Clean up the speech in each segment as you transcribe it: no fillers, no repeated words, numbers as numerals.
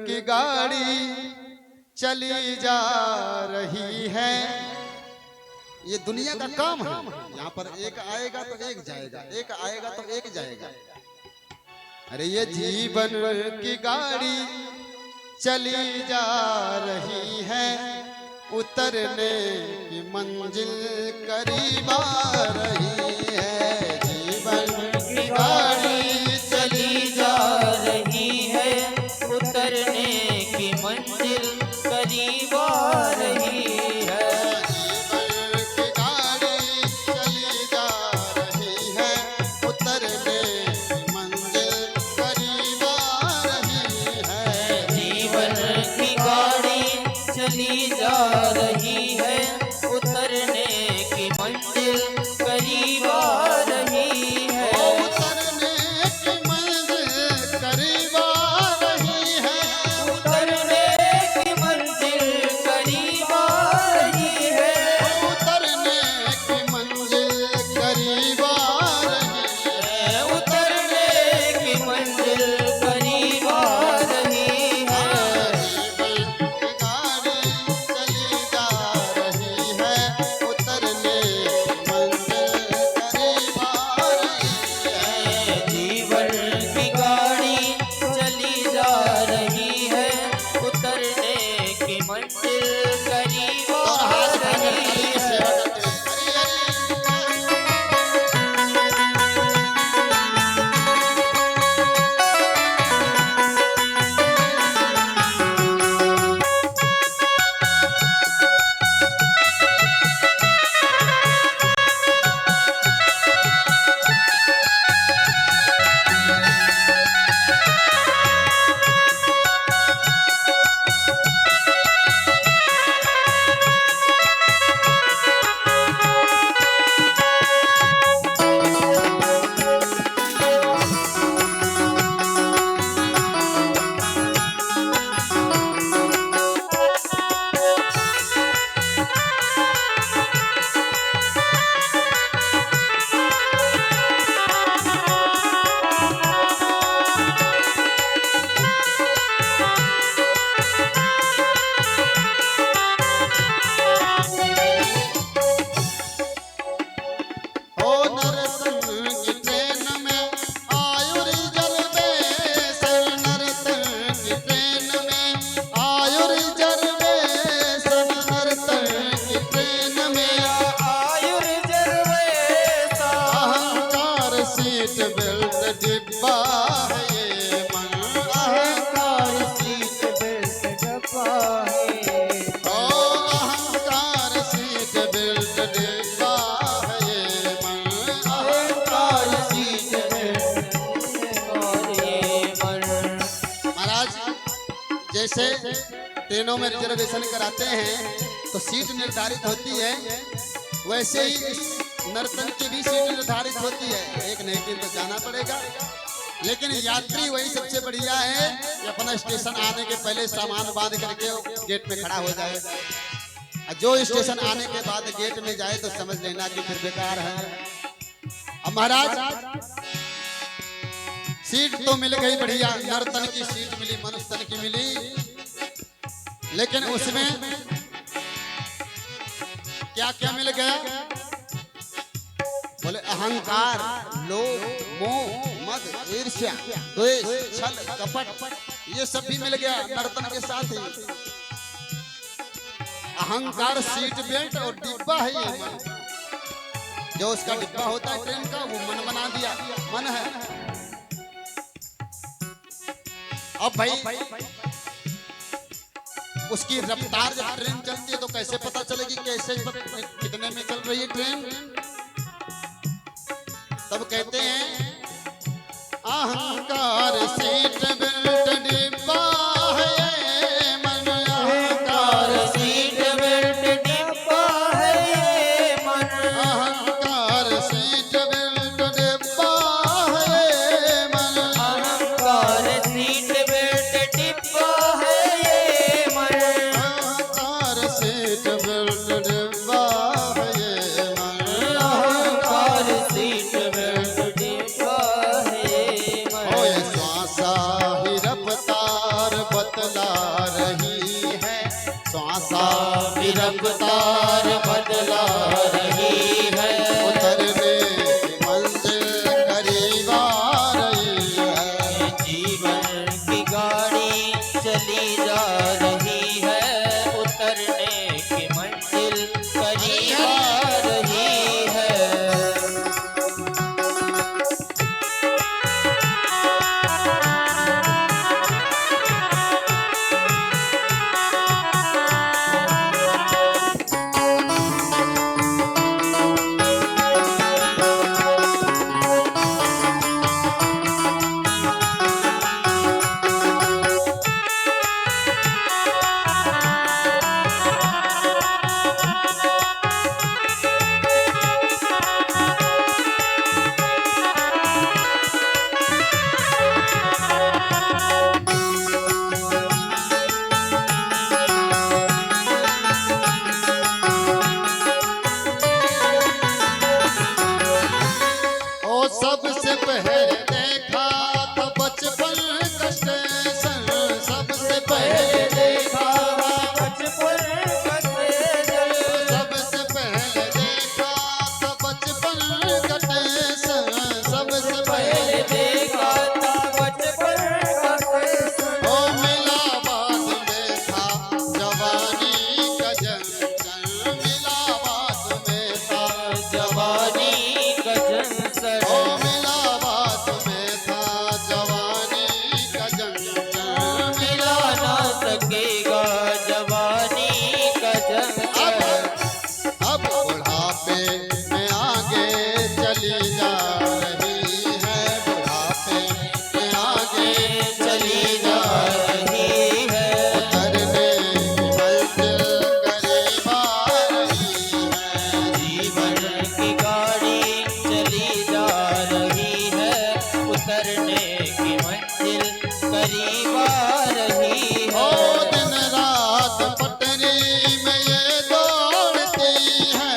की गाड़ी चली जा रही है। ये दुनिया का काम है। यहाँ पर एक आएगा तो एक जाएगा, एक आएगा तो एक जाएगा। अरे ये जीवन की गाड़ी चली जा रही है, उतरने की मंजिल करीब आ रही है। जीवन की गाड़ी चली जा रही है, उतरने की मंजिल करीब आ रही है। जीवन की गाड़ी चली जा रही है, उतरने की मंजिल करीब आ रही है। जीवन की गाड़ी चली जा रही है, उतरने की मंजिल करीब आ रही है। उतरने की मंजिल करीब आ रही है। उतरने की मंजिल करीब आ रही है। उतरने की मंजिल करीब आ रही है। उतरने की मंजिल करीब आ रही है। जीवन की गाड़ी चली जा रही है, उतरने की मंजिल करीब आ रही है। जीवन की गाड़ी चली जा रही है, उतरने की मंजिल करीब आ रही है। ओ नर्तन की ट्रेन में आयु रिजर्वेशन, नर्तन की ट्रेन में आयु रिजर्वेशन, नर्तन की ट्रेन में आयु रिजर्वेशन। अहंकार सीट बेल्ट डिब्बा है ये मन, अहंकार सीट बेल्ट डब्बा है। ओ अहंकार सीट बेल्ट डिब्बा है ये मन, अहंकार सीट बेल्ट। और ये मन। महाराज, जैसे ट्रेनों में रिजर्वेशन कराते हैं तो सीट निर्धारित होती है, वैसे ही इस नर्तन की भी सीट निर्धारित होती है। एक न एक दिन तो जाना पड़ेगा, लेकिन यात्री वही सबसे बढ़िया है कि अपना स्टेशन आने के पहले सामान बांध करके गेट में खड़ा हो जाए। और जो स्टेशन आने के बाद गेट में जाए तो समझ लेना कि फिर बेकार है। अब महाराज, सीट तो मिल गई बढ़िया, नर्तन की सीट मिली, मनुष्य तन की मिली, लेकिन उसमें क्या क्या मिल गया? बोले अहंकार, लोभ, मोह, मद, ईर्ष्या, द्वेष, छल, कपट, ये सब भी मिल गया नर्तन के साथ ही। अहंकार सीट बेल्ट और डिब्बा है ये मन। जो उसका डिब्बा होता है ट्रेन का, वो मन बना दिया, मन है। अब भाई उसकी रफ्तार जब ट्रेन चलती है तो कैसे पता चलेगी कैसे कितने में चल रही है ट्रेन? तब कहते हैं अहंकार सीट बेल्ट डिब्बा है ये मन, अहंकार सीट बेल्ट डिब्बा है ये मन। अहंकार सीट बेल्ट डिब्बा है ये मन, अहंकार सीट बेल्ट डिब्बा है ये मन। अहंकार सीट बेल्ट डिब्बा है ये मन, अहंकार सीट बेल्ट डिब्बा है ये मन। ओए श्वासा ही रफ्तार बतला रही है, श्वासा भी रफ्तार बदला रही है। उतरने की मंजिल करीब आ रही है। जीवन की गाड़ी चली जा रही है, उतरने की मंजिल करीब आ रही है। ओ सबसे पहले देखा तो बचपन का स्टेशन, सबसे पहले देखा बचपन का स्टेशन, सबसे पहले देखा तो बचपन का स्टेशन, सबसे पहले देखा था बचपन का स्टेशन। ओ मिला बाद में था जवानी का जंक्शन, मिला बाद में था जवानी का जंक्शन, ओ मिला बाद में था जवानी का जंक्शन, मिला ना सकेगा जवानी का जंक्शन। अब बुढ़ापे में आगे चली जा रही है, बुढ़ापे में आगे चली जा रही है, उतरने की मंजिल करीब आ रही है। जीवन की गाड़ी चली जा रही है, उतरने की मंजिल करीब आ रही ओ है। दिन रात पटरी में ये दौड़ती है,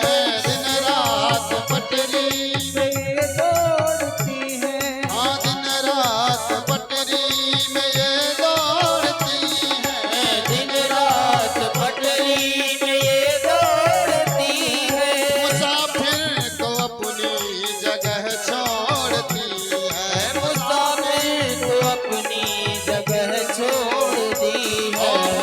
दिन रात पटरी में, ये दौड़ती है, हाँ दिन रात पटरी में ये दौड़ती है। दिन रात पटरी में ये दौड़ती है, मुसाफिर को अपनी जगह छोड़ती है, मुसाफिर को अपनी जगह छोड़ दी है।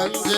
मंजिल